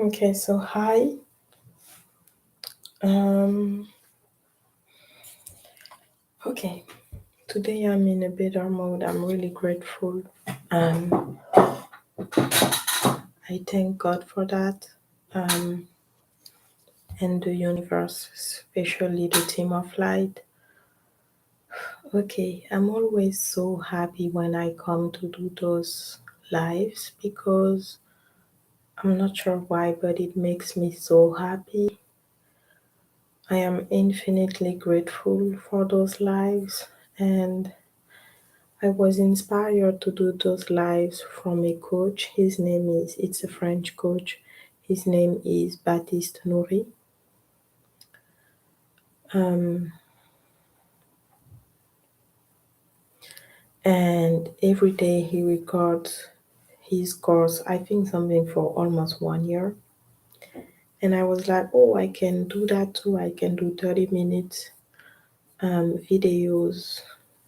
Okay, so hi. Um, okay, today I'm in a better mood. I'm really grateful. Um, I thank God for that. Um, and the universe, especially the team of light. Okay, I'm always so happy when I come to do those lives because I'm not sure why, but it makes me so happy. I am infinitely grateful for those lives and I was inspired to do those lives from a coach. It's a French coach. His name is Baptiste Nouri. Um, and every day he records his course, I think something for almost 1 year. And I was like, oh, I can do that too. I can do 30 minutes videos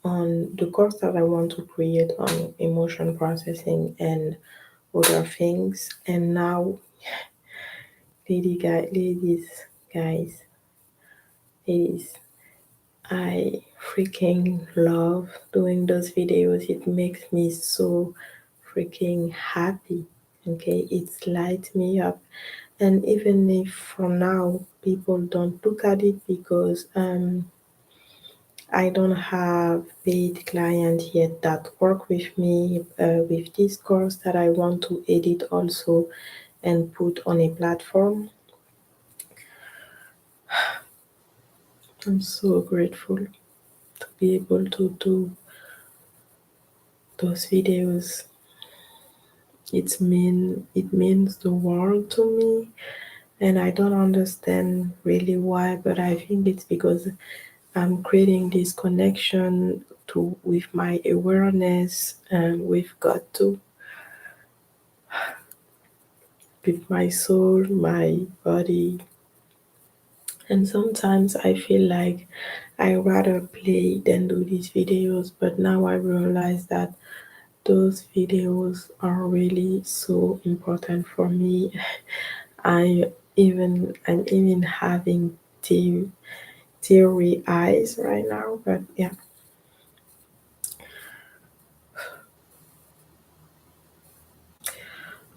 on the course that I want to create on emotion processing and other things. And now, guys, ladies, I freaking love doing those videos. It makes me so freaking happy. Okay, it lights me up. And even if for now people don't look at it because I don't have paid clients yet that work with me with this course that I want to edit also and put on a platform. I'm so grateful to be able to do those videos. It means the world to me, and I don't understand really why, but I think it's because I'm creating this connection to with my awareness and with God too, with my soul, my body. And sometimes I feel like I rather play than do these videos, but now I realize that those videos are really so important for me. I'm even having teary eyes right now, but yeah.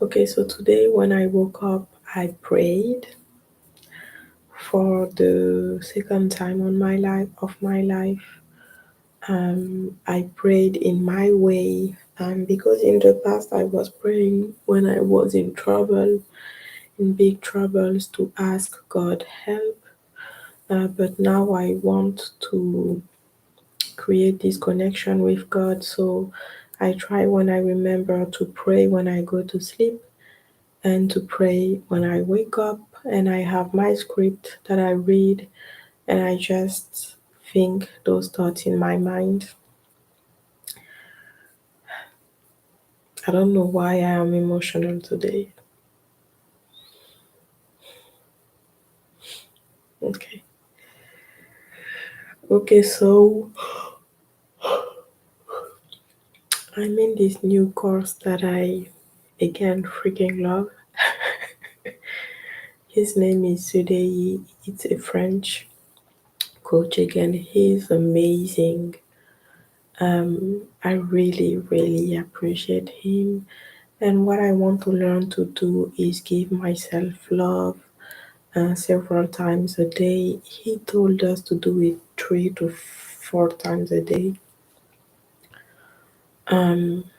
Okay, so today when I woke up, I prayed for the second time on my life of my life. I prayed in my way because in the past I was praying when I was in trouble, in big troubles, to ask God help. But now I want to create this connection with God. So I try when I remember to pray when I go to sleep and to pray when I wake up. And I have my script that I read and I just think those thoughts in my mind. I don't know why I am emotional today. Okay. Okay, so I'm in this new course that I again freaking love. His name is Sudei. It's a French coach again. He's amazing. I really, really appreciate him. And what I want to learn to do is give myself love several times a day. He told us to do it 3 to 4 times a day. Um,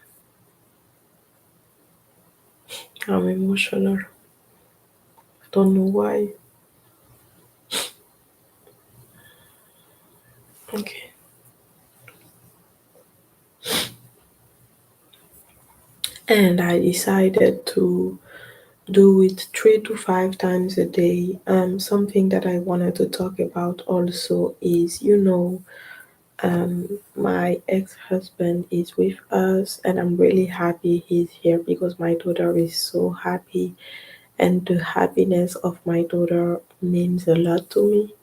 I'm emotional. I don't know why. Okay. And I decided to do it 3 to 5 times a day. Something that I wanted to talk about also is, my ex-husband is with us, and I'm really happy he's here because my daughter is so happy, and the happiness of my daughter means a lot to me.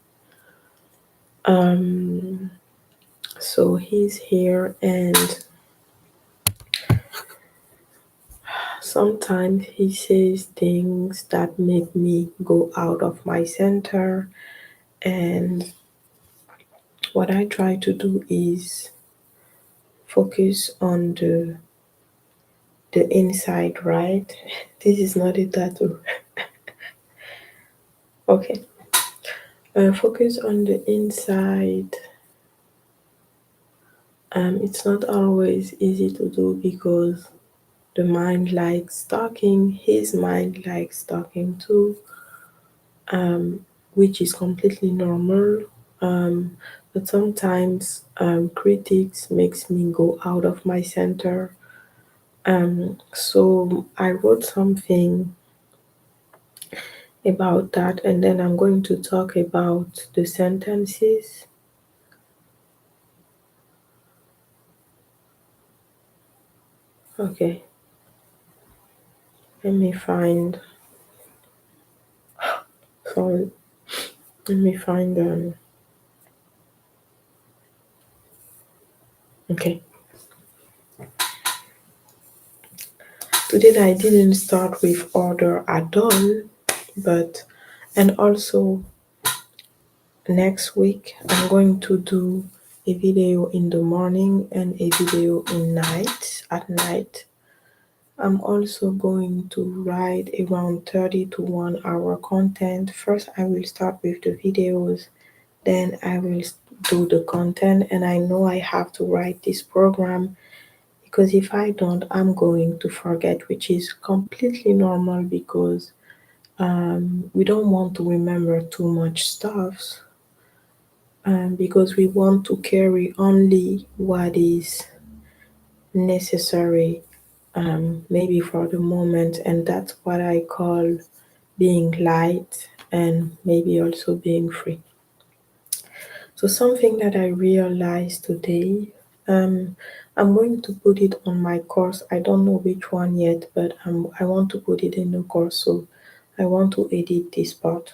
Um, so he's here, and sometimes he says things that make me go out of my center, and what I try to do is focus on the inside, right? This is not a tattoo. Okay. Focus on the inside. It's not always easy to do because the mind likes talking, his mind likes talking too, which is completely normal. Um, but sometimes critics makes me go out of my center. So I wrote something about that, and then I'm going to talk about the sentences. Okay, let me find. Sorry, let me find. Okay, today I didn't start with order at all, but and also next week I'm going to do a video in the morning and a video in night at night. I'm also going to write around 30 to 1 hour content. First, I will start with the videos, then I will do the content. And I know I have to write this program because if I don't, I'm going to forget, which is completely normal because we don't want to remember too much stuff because we want to carry only what is necessary, maybe for the moment, and that's what I call being light and maybe also being free. So, something that I realized today, um, I'm going to put it on my course. I don't know which one yet, but I want to put it in the course. So, I want to edit this part.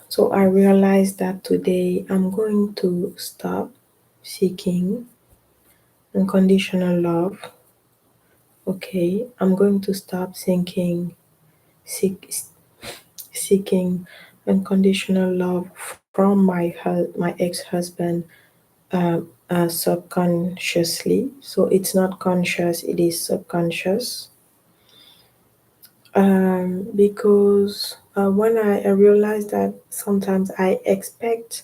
So, I realized that today I'm going to stop seeking unconditional love. Okay, I'm going to stop seek, seeking unconditional love from my ex-husband subconsciously. So it's not conscious; it is subconscious. Because when I realized that sometimes I expect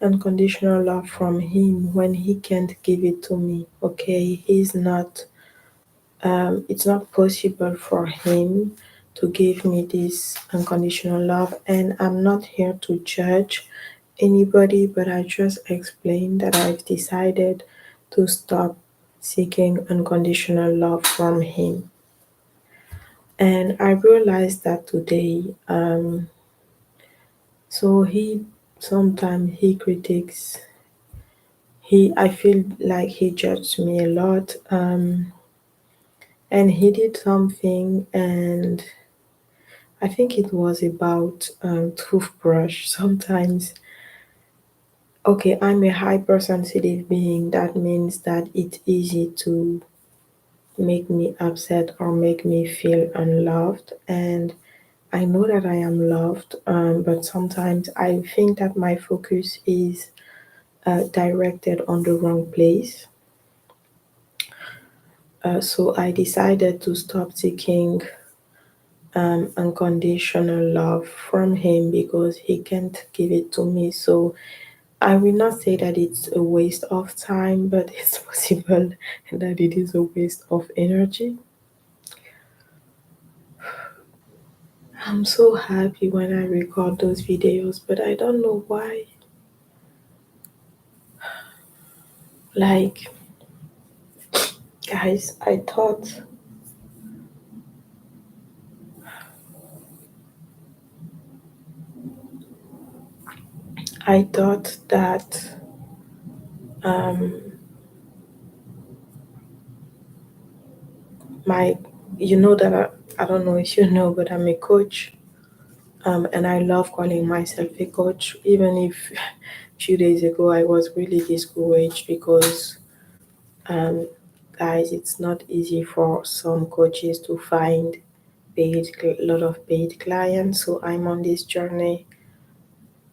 unconditional love from him when he can't give it to me. Okay, he's not. It's not possible for him to give me this unconditional love, and I'm not here to judge anybody, but I just explained that I've decided to stop seeking unconditional love from him. And I realized that today, so he sometimes he critiques, I feel like he judged me a lot, and he did something, and I think it was about toothbrush. Sometimes, okay, I'm a hypersensitive being. That means that it's easy to make me upset or make me feel unloved. And I know that I am loved, but sometimes I think that my focus is directed on the wrong place. So I decided to stop seeking unconditional love from him because he can't give it to me. So I will not say that it's a waste of time, but it's possible that it is a waste of energy. I'm so happy when I record those videos, but I don't know why. Like, guys, I thought that um, my, you know that I don't know if you know, but I'm a coach. And I love calling myself a coach, even if a few days ago I was really discouraged because Um, Guys, it's not easy for some coaches to find lot of paid clients. So I'm on this journey.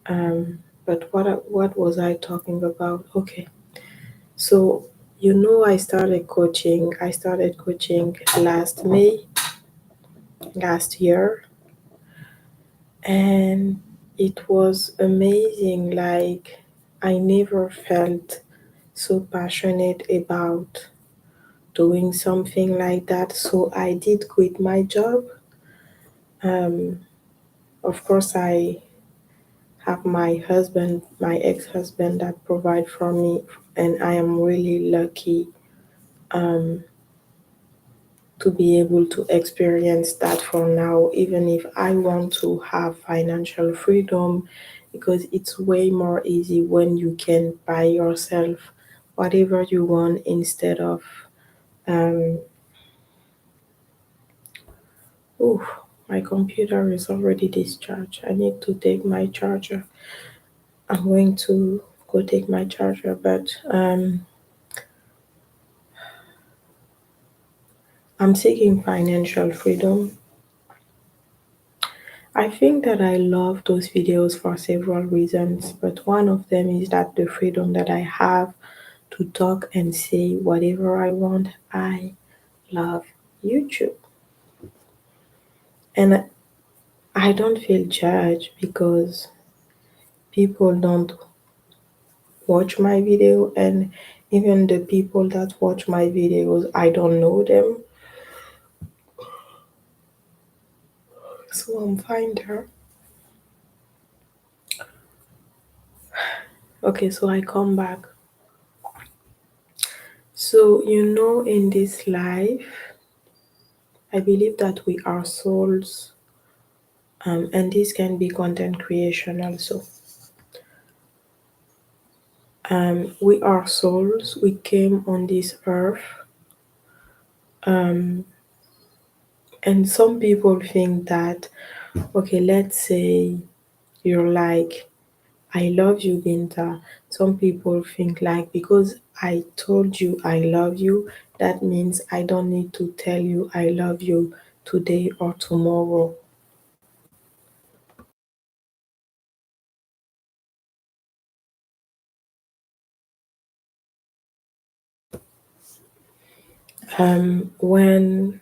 But what was I talking about? Okay, so I started coaching. I started coaching last May last year, and it was amazing. Like I never felt so passionate about doing something like that. So I did quit my job. Um, of course, I have my husband, my ex-husband, that provide for me, and I am really lucky um, to be able to experience that for now. Even if I want to have financial freedom, because it's way more easy when you can buy yourself whatever you want instead of um, oh, my computer is already discharged. I need to take my charger. I'm going to go take my charger, but I'm seeking financial freedom. I think that I love those videos for several reasons, but one of them is that the freedom that I have to talk and say whatever I want. I love YouTube. And I don't feel judged because people don't watch my video, and even the people that watch my videos, I don't know them. So I'm fine there. Okay, so I come back. So, in this life, I believe that we are souls, and this can be content creation also. We are souls. We came on this earth, um, and some people think that, okay, let's say you're like, I love you, Binta. Some people think like, because I told you I love you, that means I don't need to tell you I love you today or tomorrow. When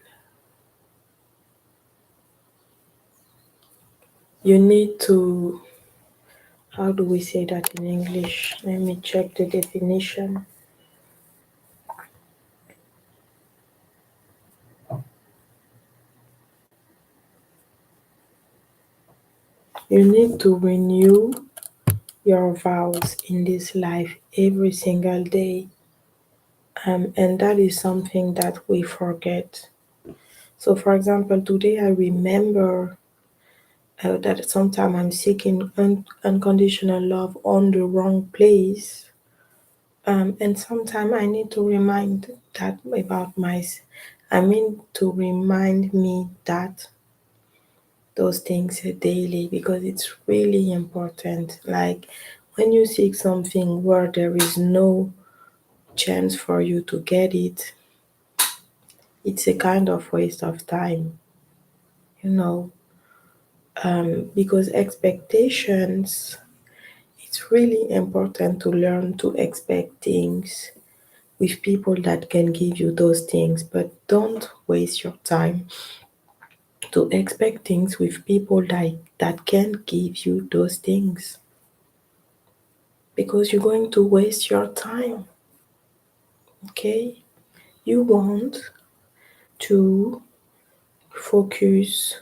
you need to, how do we say that in English? Let me check the definition. You need to renew your vows in this life every single day. And that is something that we forget. So, for example, today I remember that sometimes I'm seeking unconditional love on the wrong place. And sometimes I need to remind that about myself. I mean, to remind me that those things daily, because it's really important. Like when you seek something where there is no chance for you to get it, it's a kind of waste of time, you know, because expectations, it's really important to learn to expect things with people that can give you those things, but don't waste your time to expect things with people that can give you those things, because you're going to waste your time. Okay, you want to focus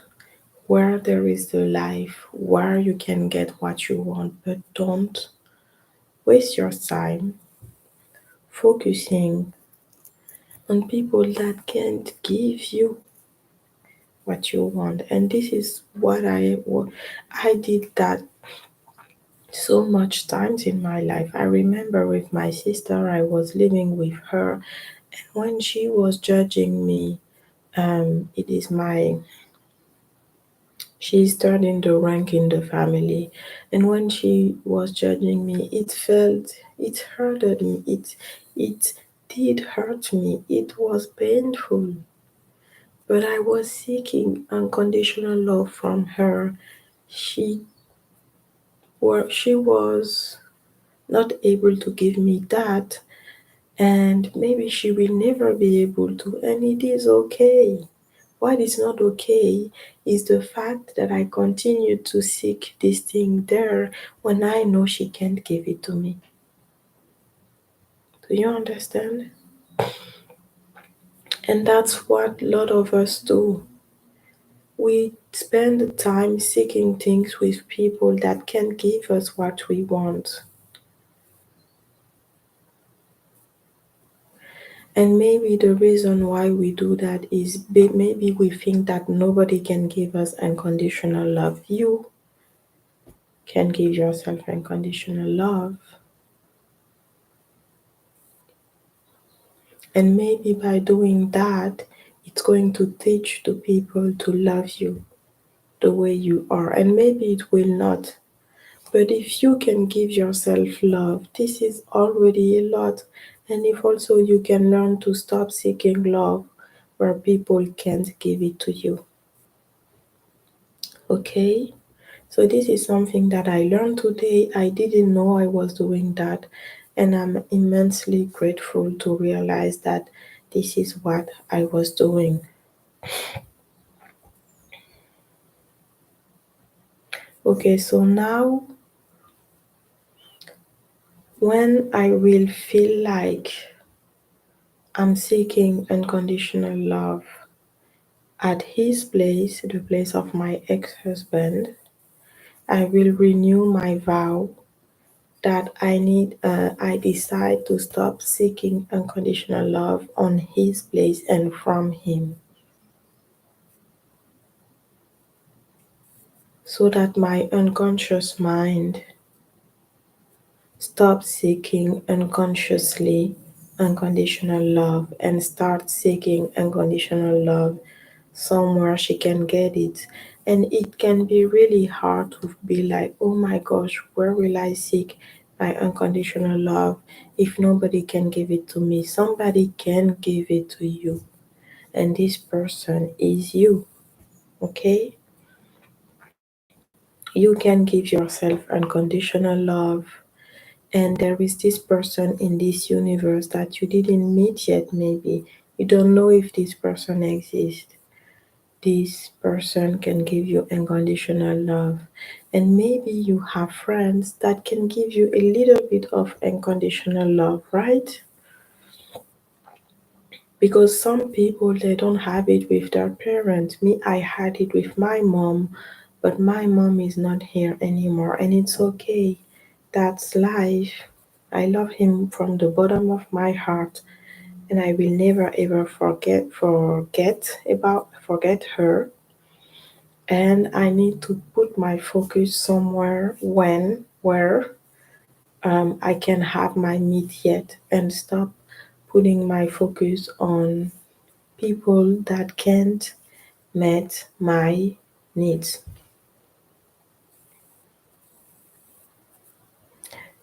where there is the life where you can get what you want, but don't waste your time focusing on people that can't give you what you want. And this is what I did that so much times in my life. I remember with my sister, I was living with her, and when she was judging me, it is my she's third in the rank in the family, and when she was judging me, it hurted me. It did hurt me. It was painful. But I was seeking unconditional love from her. She she was not able to give me that, and maybe she will never be able to, and it is okay. What is not okay is the fact that I continue to seek this thing there when I know she can't give it to me. Do you understand? And that's what a lot of us do. We spend time seeking things with people that can give us what we want. And maybe the reason why we do that is maybe we think that nobody can give us unconditional love. You can give yourself unconditional love. And maybe by doing that, it's going to teach the people to love you the way you are. And maybe it will not. But if you can give yourself love, this is already a lot. And if also you can learn to stop seeking love where people can't give it to you. Okay? So this is something that I learned today. I didn't know I was doing that. And I'm immensely grateful to realize that this is what I was doing. Okay, so now when I will feel like I'm seeking unconditional love at his place, the place of my ex husband, I will renew my vow that I decide to stop seeking unconditional love on his place and from him, so that my unconscious mind stops seeking unconsciously unconditional love and start seeking unconditional love somewhere she can get it. And it can be really hard to be like, oh my gosh, where will I seek my unconditional love if nobody can give it to me? Somebody can give it to you, and this person is you. Okay? You can give yourself unconditional love, and there is this person in this universe that you didn't meet yet, maybe. You don't know if this person exists. This person can give you unconditional love. And maybe you have friends that can give you a little bit of unconditional love, right? Because some people they don't have it with their parents. Me, I had it with my mom, but my mom is not here anymore, and it's okay. That's life. I love him from the bottom of my heart, and I will never ever forget her. And I need to put my focus somewhere where I can have my meat yet and stop putting my focus on people that can't meet my needs.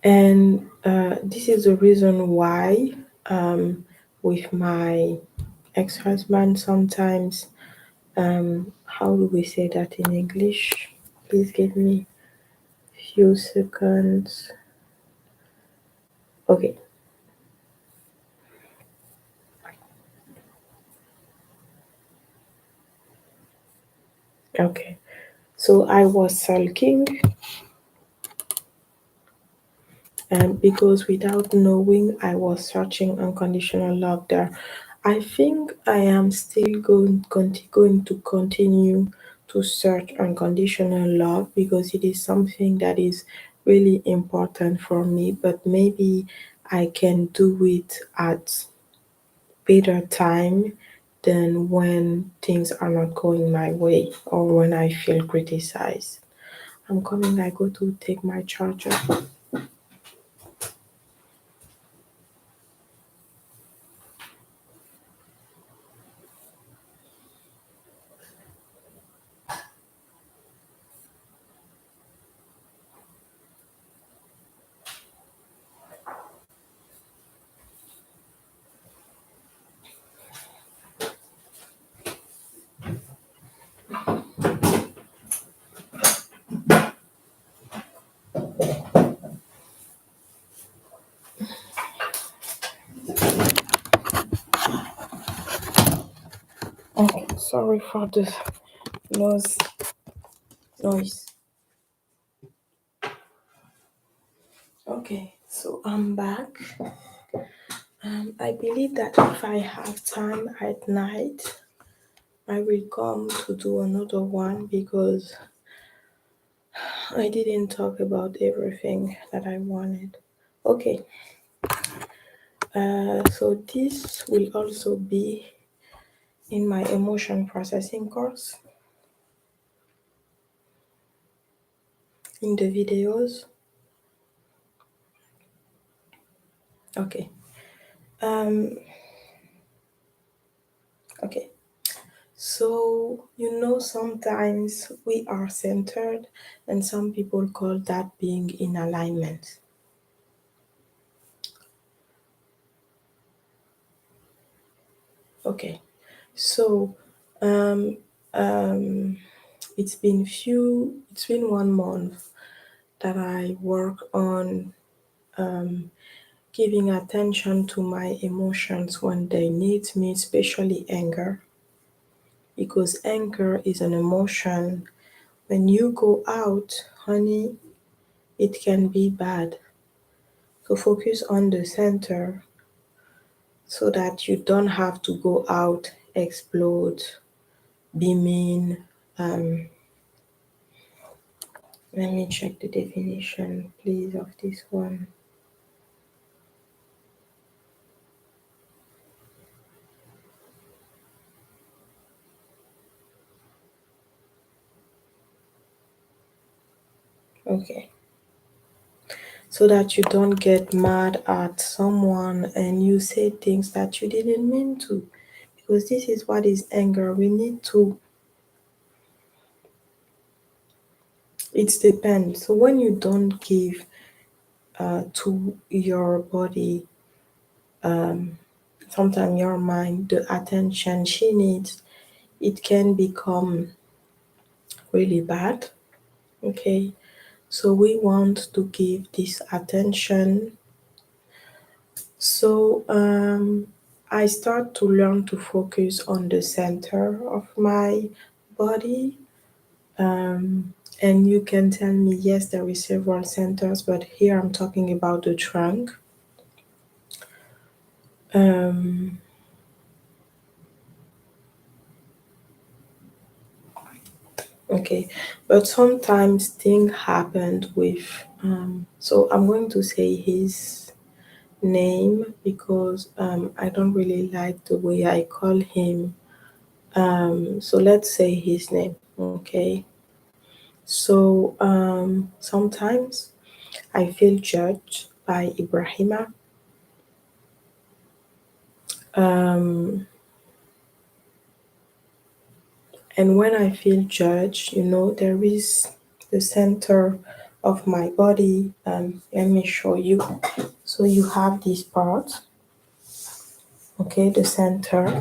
And this is the reason why with my ex-husband sometimes how do we say that in English? Please give me few seconds. Okay, okay. So I was sulking, and because without knowing I was searching unconditional love there. I think I am still going to continue to search unconditional love because it is something that is really important for me, but maybe I can do it at better time than when things are not going my way or when I feel criticized. I'm coming, I go to take my charger. Sorry for the nose noise. Okay, so I'm back. I believe that if I have time at night, I will come to do another one because I didn't talk about everything that I wanted. Okay, so this will also be in my emotion processing course in the videos. Okay. Um. Okay. So sometimes we are centered, and some people call that being in alignment. Okay. So, um, um, it's been 1 month that I work on giving attention to my emotions when they need me, especially anger, because anger is an emotion. When you go out, honey, it can be bad. So focus on the center so that you don't have to go out, explode, be mean. Um, Let me check the definition, please, of this one. Okay. So that you don't get mad at someone and you say things that you didn't mean to. Because this is what is anger. We need to, it depends. So when you don't give to your body, sometimes your mind, the attention she needs, it can become really bad. Okay. So we want to give this attention. So I start to learn to focus on the center of my body. And you can tell me, yes, there is several centers, but here I'm talking about the trunk. Um, okay, but sometimes things happened with. So I'm going to say his name because I don't really like the way I call him. So let's say his name, okay? So sometimes I feel judged by Ibrahima. Um, and when I feel judged, there is the center of my body. Let me show you. So you have this part, okay, the center,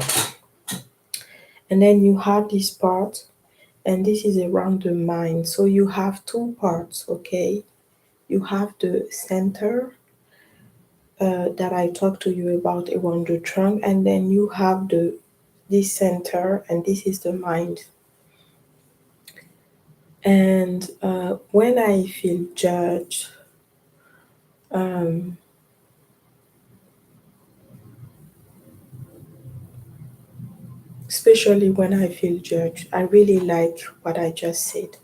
and then you have this part, and this is around the mind. So you have two parts, okay? You have the center that I talked to you about around the trunk, and then you have the this center, and this is the mind. And when I feel judged, um, especially when I feel judged, I really like what I just said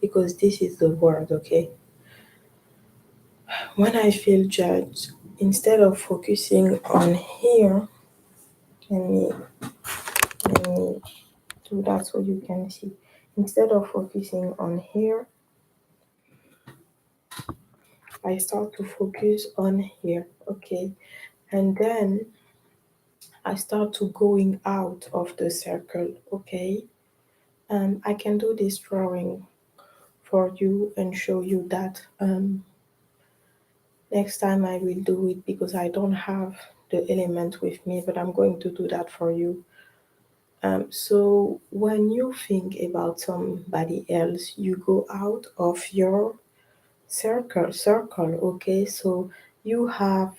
because this is the word, okay? When I feel judged, instead of focusing on here, let me let me do that so you can see. Instead of focusing on here, I start to focus on here, okay? And then I start to going out of the circle, okay? I can do this drawing for you and show you that next time I will do it because I don't have the element with me, but I'm going to do that for you. So when you think about somebody else, you go out of your circle, okay? So you have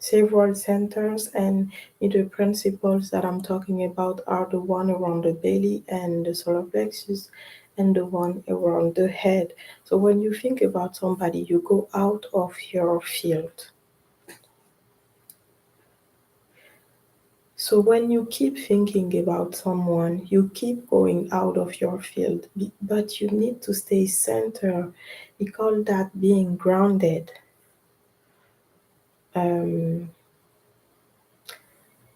several centers, and the principles that I'm talking about are the one around the belly and the solar plexus and the one around the head. So when you think about somebody, you go out of your field. So when you keep thinking about someone, you keep going out of your field, but you need to stay centered. We call that being grounded. Um,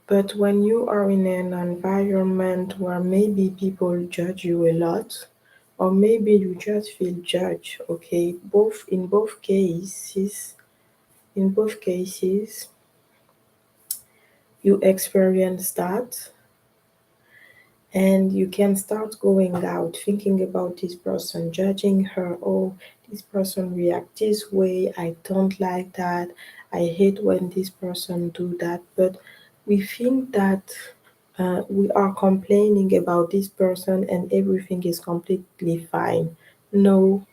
but when you are in an environment where maybe people judge you a lot, or maybe you just feel judged, okay, in both cases, you experience that, and you can start going out thinking about this person, judging her. Oh, this person react this way, I don't like that, I hate when this person do that. But we think that we are complaining about this person and everything is completely fine. No,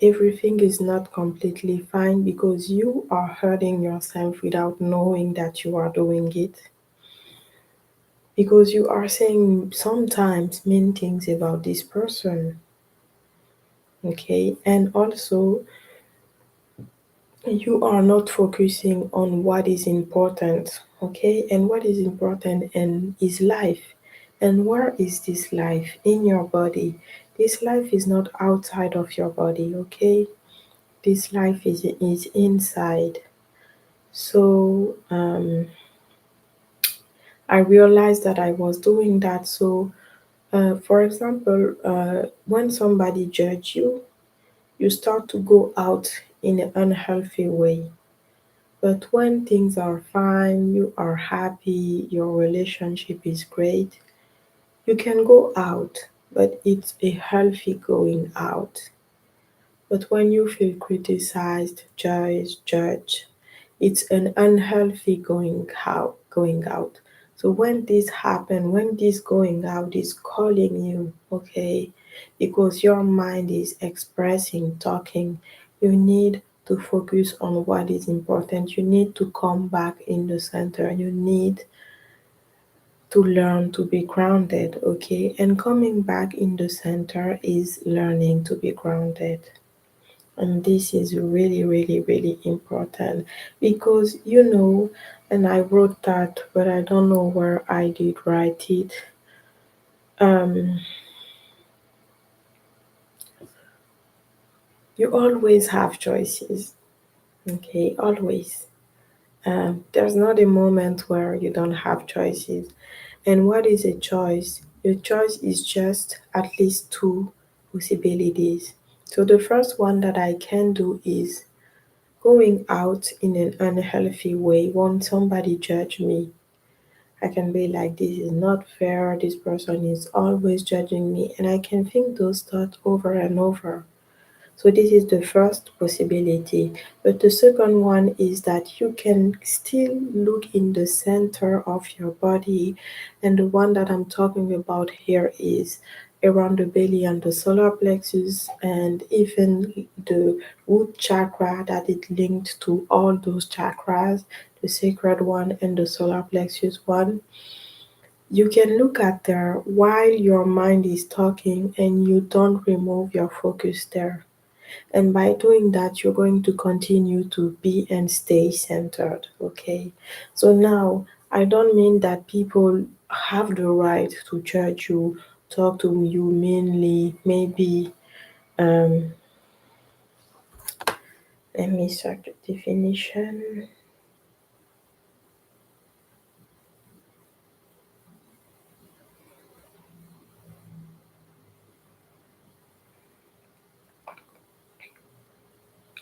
everything is not completely fine because you are hurting yourself without knowing that you are doing it, because you are saying sometimes mean things about this person. Okay, and also you are not focusing on what is important. Okay, and what is important and is life. And where is this life? In your body. This life is not outside of your body. Okay, this life is inside. So I realized that I was doing that. So for example, when somebody judge you, you start to go out in an unhealthy way. But when things are fine, you are happy, your relationship is great, you can go out, but it's a healthy going out. But when you feel criticized, judged, it's an unhealthy going out. So when this happen, when this going out is calling you, okay, because your mind is expressing, talking, you need to focus on what is important. You need to come back in the center. You need to learn to be grounded, okay? And coming back in the center is learning to be grounded. And this is really, really, really important because and I wrote that, but I don't know where I did write it. Um, you always have choices, okay? Always. There's not a moment where you don't have choices. And what is a choice? Your choice is just at least two possibilities. So the first one that I can do is going out in an unhealthy way. When somebody judge me, I can be like, this is not fair, this person is always judging me, and I can think those thoughts over and over. So this is the first possibility. But the second one is that you can still look in the center of your body. And the one that I'm talking about here is around the belly and the solar plexus and even the root chakra that is linked to all those chakras, the sacred one and the solar plexus one. You can look at there while your mind is talking and you don't remove your focus there. And by doing that, you're going to continue to be and stay centered. Okay. So now, I don't mean that people have the right to judge you, talk to you meanly, maybe. Um, Let me search the definition.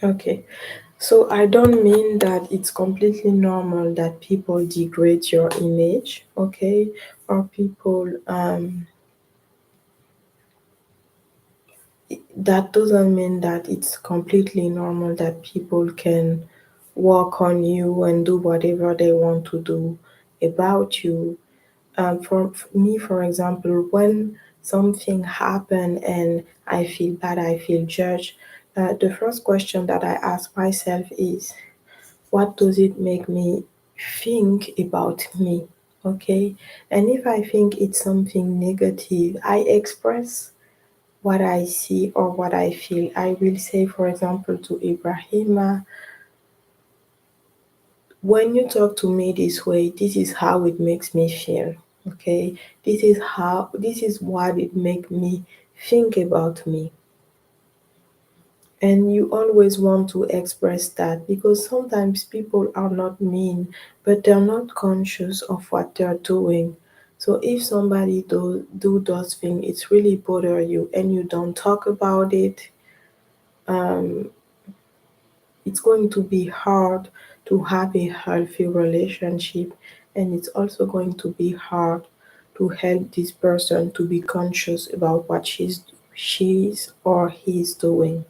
Okay. So I don't mean that it's completely normal that people degrade your image, okay? Or people that doesn't mean that it's completely normal that people can walk on you and do whatever they want to do about you. For me, for example, when something happened and I feel bad, I feel judged, the first question that I ask myself is, what does it make me think about me? Okay, and if I think it's something negative, I express what I see or what I feel. I will say, for example, to Ibrahima, when you talk to me this way, this is how it makes me feel. Okay, this is what it make me think about me. And you always want to express that because sometimes people are not mean, but they're not conscious of what they're doing. So if somebody do those things, it's really bother you and you don't talk about it, um, it's going to be hard to have a healthy relationship, and it's also going to be hard to help this person to be conscious about what she's or he's doing.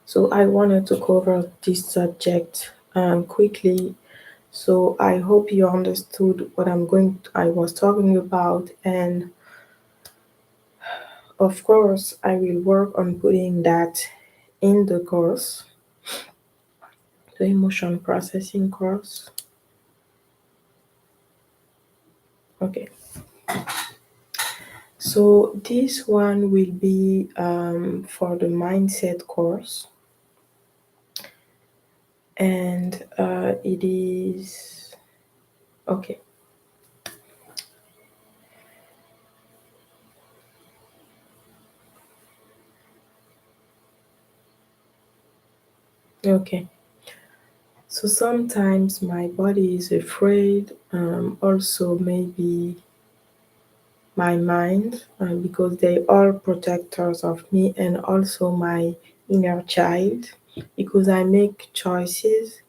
So I wanted to cover this subject quickly. So I hope you understood what I was talking about, and of course I will work on putting that in the course, the emotion processing course. Okay. So this one will be for the mindset course, and it is okay. Okay. So sometimes my body is afraid. Also, maybe my mind, because they are protectors of me, and also my inner child, because I make choices,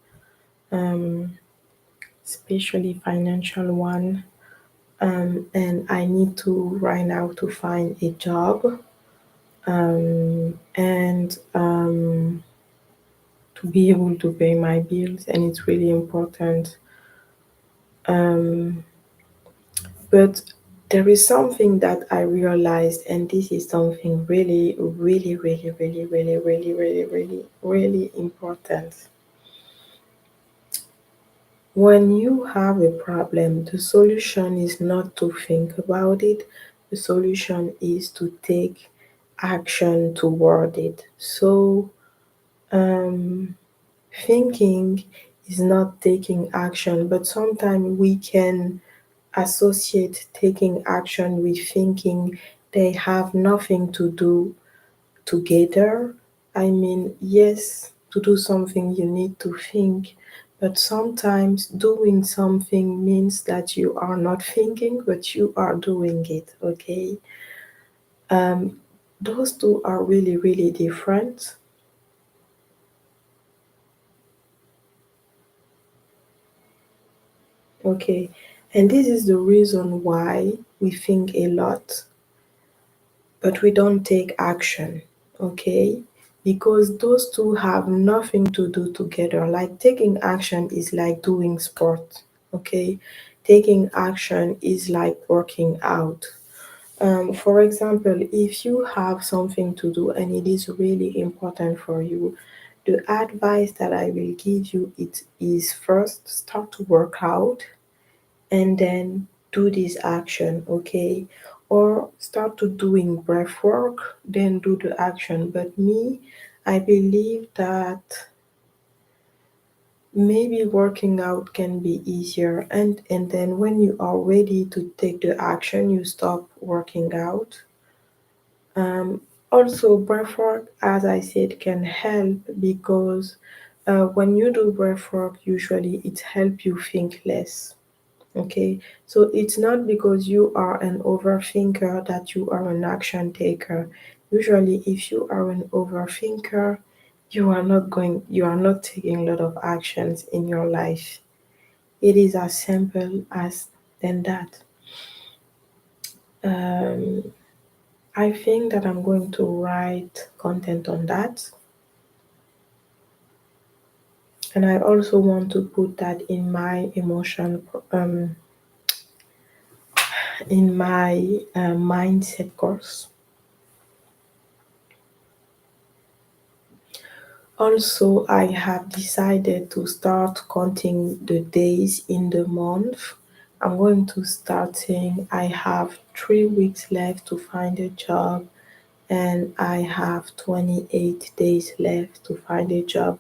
um, especially financial one, and I need to right now to find a job, and to be able to pay my bills, and it's really important. Um, but there is something that I realized, and this is something really, really, really, really, really, really, really, really, really important. When you have a problem, the solution is not to think about it, the solution is to take action toward it. So, um, thinking is not taking action, but sometimes we can associate taking action with thinking. They have nothing to do together. I mean, yes, to do something you need to think, but sometimes doing something means that you are not thinking, but you are doing it, okay? Um, those two are really, really different, okay? And this is the reason why we think a lot but we don't take action, okay? Because those two have nothing to do together. Like taking action is like doing sport, okay? Taking action is like working out. For example, if you have something to do and it is really important for you, the advice that I will give you it is first start to work out and then do this action, okay? Or start to doing breath work, then do the action. But me, I believe that maybe working out can be easier, and then when you are ready to take the action, you stop working out. Um, Also, breath work, as I said, can help because when you do breath work, usually it helps you think less. Okay, so it's not because you are an overthinker that you are an action taker. Usually, if you are an overthinker, you are not taking a lot of actions in your life. It is as simple as than that. Um, I think that I'm going to write content on that, and I also want to put that in my mindset course. Also, I have decided to start counting the days in the month. I'm going to start saying I have 3 weeks left to find a job and I have 28 days left to find a job.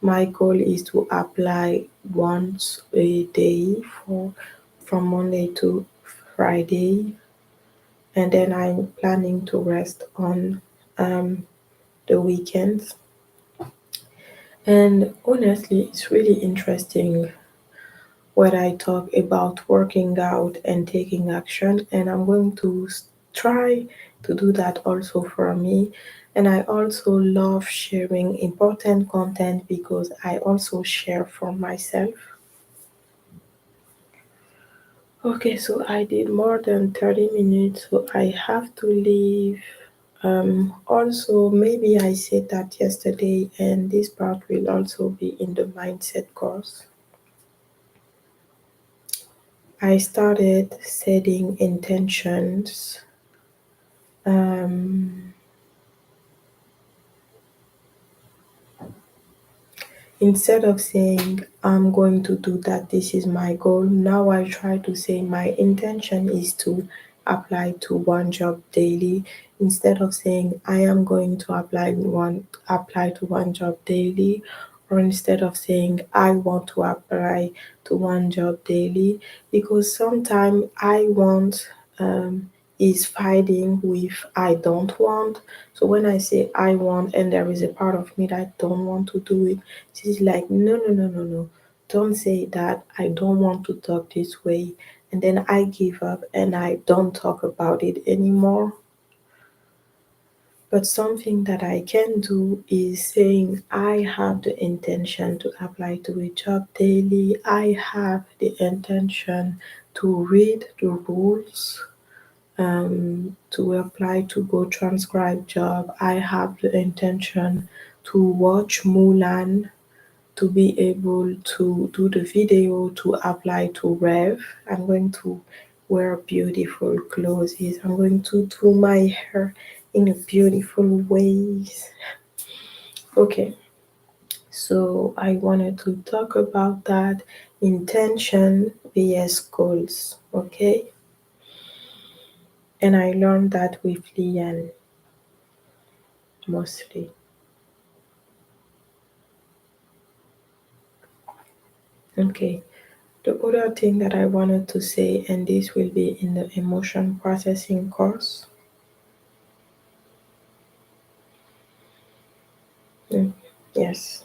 My goal is to apply once a day for from Monday to Friday, and then I'm planning to rest on the weekends. And honestly, it's really interesting when I talk about working out and taking action, and I'm going to try to do that also for me. And I also love sharing important content because I also share for myself. Okay, so I did more than 30 minutes, so I have to leave. Also, maybe I said that yesterday, and this part will also be in the mindset course. I started setting intentions. Um, Instead of saying, I'm going to do that, this is my goal, now I try to say, my intention is to apply to one job daily. Instead of saying, I am going to apply to one job daily, or instead of saying, I want to apply to one job daily, because sometimes I want is fighting with I don't want. So when I say I want and there is a part of me that don't want to do it, she's like, no, no, no, no, no. Don't say that. I don't want to talk this way. And then I give up and I don't talk about it anymore. But something that I can do is saying, I have the intention to apply to a job daily. I have the intention to read the rules, to apply to go transcribe job. I have the intention to watch Mulan, to be able to do the video, to apply to Rev. I'm going to wear beautiful clothes. I'm going to do my hair in a beautiful ways. Okay, so I wanted to talk about that intention vs goals. Okay, and I learned that with Lian mostly. Okay, the other thing that I wanted to say, and this will be in the emotion processing course. Mm, yes,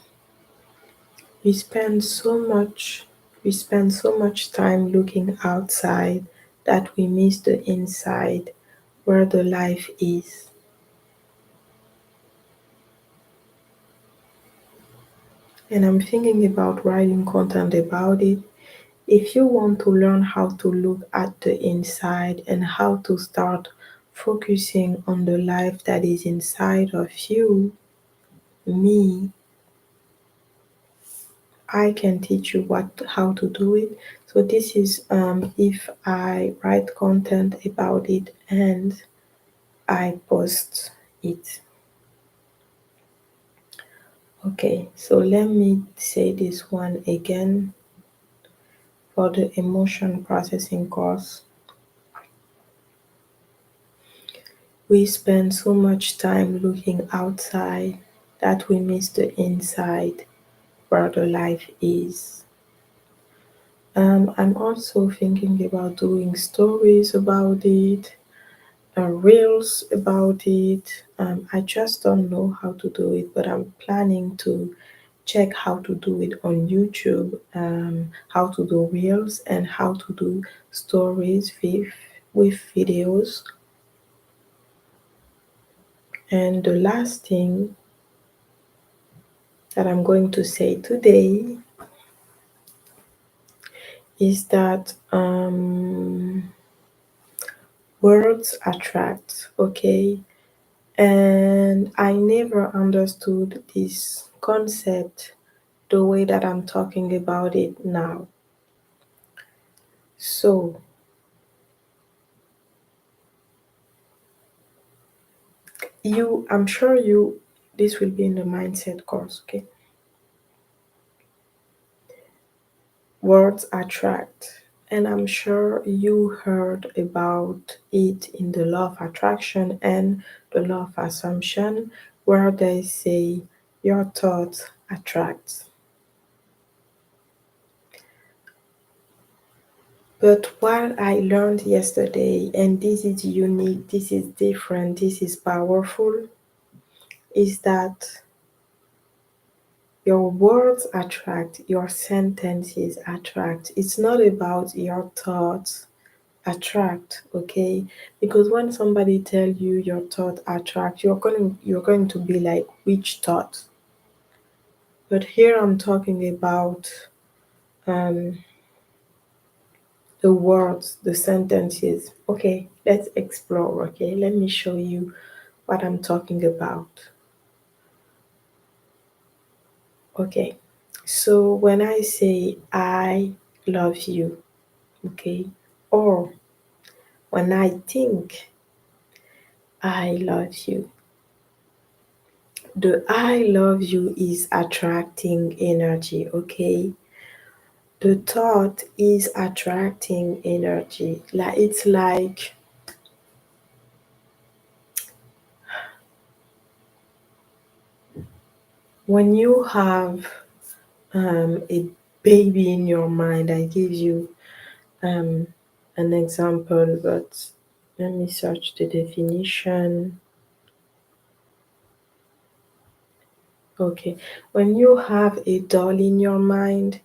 we spend so much we spend so much time looking outside that we miss the inside where the life is. And I'm thinking about writing content about it. If you want to learn how to look at the inside and how to start focusing on the life that is inside of you, me, I can teach you how to do it. So this is if I write content about it and I post it. Okay, so let me say this one again for the emotion processing course. We spend so much time looking outside that we miss the inside where the life is. I'm also thinking about doing stories about it, reels about it. I just don't know how to do it, but I'm planning to check how to do it on YouTube, how to do reels and how to do stories with videos. And the last thing that I'm going to say today is that words attract, okay? And I never understood this concept the way that I'm talking about it now. So, I'm sure This will be in the mindset course, okay? Words attract. And I'm sure you heard about it in the law of attraction and the law of assumption, where they say your thoughts attract. But what I learned yesterday, and this is unique, this is different, this is powerful, is that your words attract, your sentences attract. It's not about your thoughts attract, okay? Because when somebody tell you your thought attract, you're going to be like, which thought? But here I'm talking about um the words, the sentences. Okay, let's explore, okay? Let me show you what I'm talking about. Okay. So when I say I love you, okay? Or when I think I love you, the I love you is attracting energy, okay? The thought is attracting energy. Like it's like when you have a baby in your mind. I give you um, an example, but let me search the definition. Okay, when you have a doll in your mind,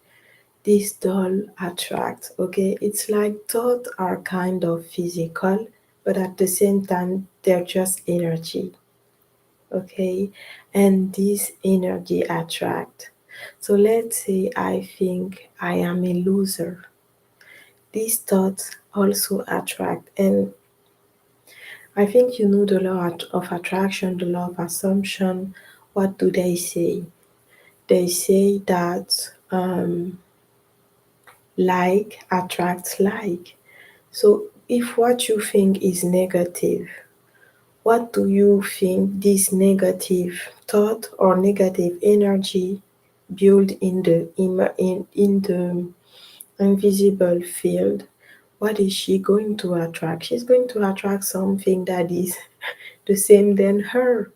this doll attracts. Okay, it's like thoughts are kind of physical, but at the same time, they're just energy. Okay, and this energy attract. So let's say I think I am a loser. These thoughts also attract, and I think you know the law of attraction, the law of assumption. What do they say? They say that like attracts like. So if what you think is negative, what do you think this negative thought or negative energy build in in the invisible field? What is she going to attract? She's going to attract something that is the same than her.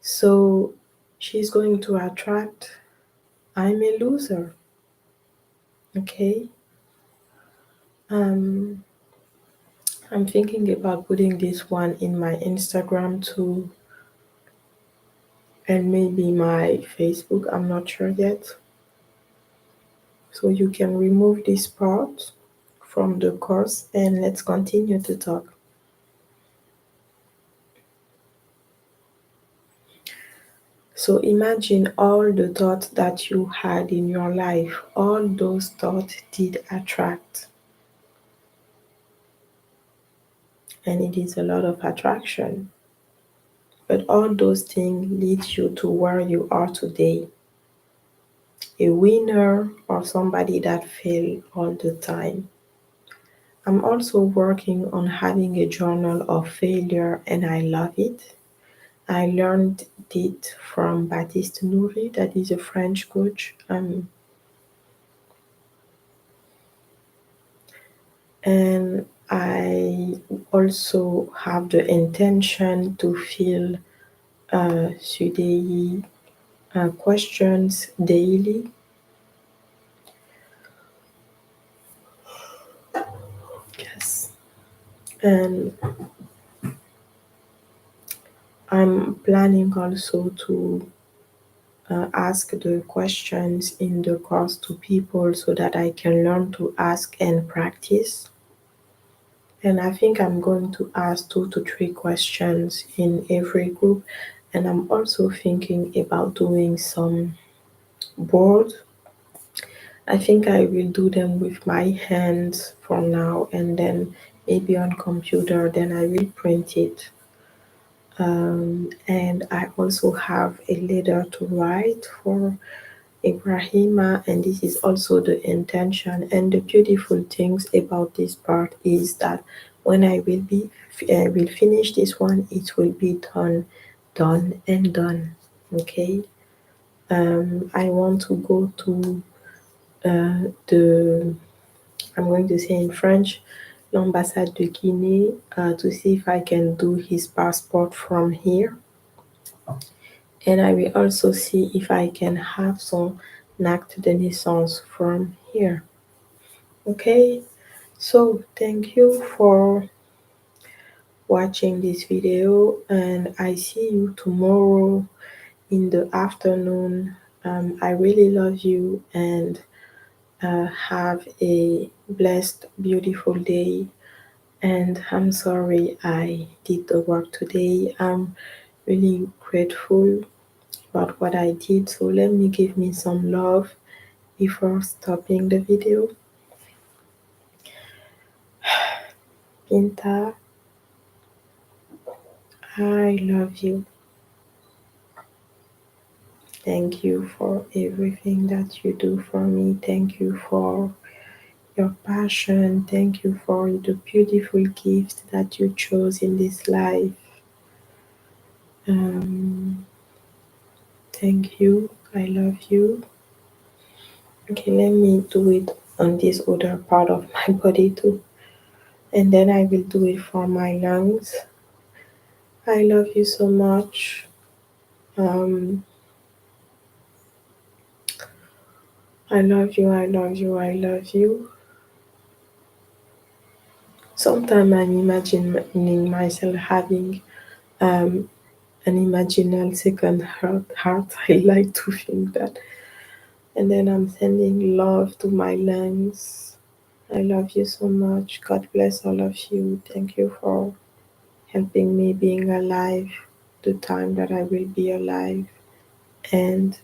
So she's going to attract, I'm a loser. Okay. Um, I'm thinking about putting this one in my Instagram too, and maybe my Facebook. I'm not sure yet. So you can remove this part from the course and let's continue to talk. So imagine all the thoughts that you had in your life, all those thoughts did attract, and it is a lot of attraction. But all those things lead you to where you are today, a winner or somebody that fail all the time. I'm also working on having a journal of failure and I love it. I learned it from Baptiste Nouri, that is a French coach. And I also have the intention to fill Sudei questions daily. Yes. And I'm planning also to ask the questions in the course to people so that I can learn to ask and practice. And I think I'm going to ask 2 to 3 questions in every group. And I'm also thinking about doing some board. I think I will do them with my hands for now and then maybe on computer, then I will print it. And I also have a letter to write for Ibrahima, and this is also the intention. And the beautiful things about this part is that when I will finish this one, it will be done done and done. Okay. I want to go to the, I'm going to say in French, l'ambassade de Guinea to see if I can do his passport from here. And I will also see if I can have son acte de naissance from here. Okay, so thank you for watching this video, and I see you tomorrow in the afternoon. I really love you, and have a blessed, beautiful day. And I'm sorry I did the work today. I'm really grateful about what I did. So let me give me some love before stopping the video. Pinta, I love you. Thank you for everything that you do for me. Thank you for your passion. Thank you for the beautiful gift that you chose in this life. Um, Thank you. I love you. Okay, let me do it on this other part of my body too. And then I will do it for my lungs. I love you so much. Um, I love you, I love you, I love you. Sometimes I'm imagining myself having um, an imaginal second heart. I like to think that. And then I'm sending love to my lungs. I love you so much. God bless all of you. Thank you for helping me being alive the time that I will be alive. And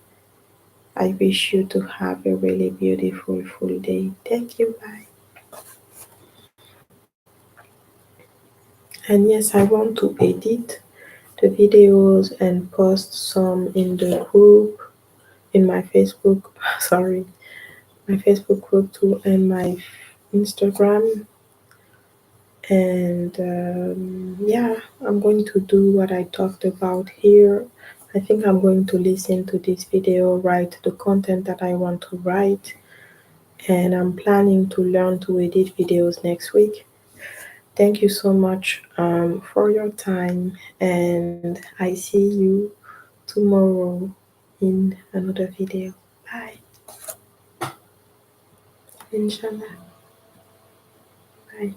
I wish you to have a really beautiful full day. Thank you. Bye. And yes, I want to edit the videos and post some in the group, in my Facebook, sorry, my Facebook group too, and my Instagram. And yeah, I'm going to do what I talked about here. I think I'm going to listen to this video, write the content that I want to write, and I'm planning to learn to edit videos next week. Thank you so much for your time, and I see you tomorrow in another video. Bye. Inshallah. Bye.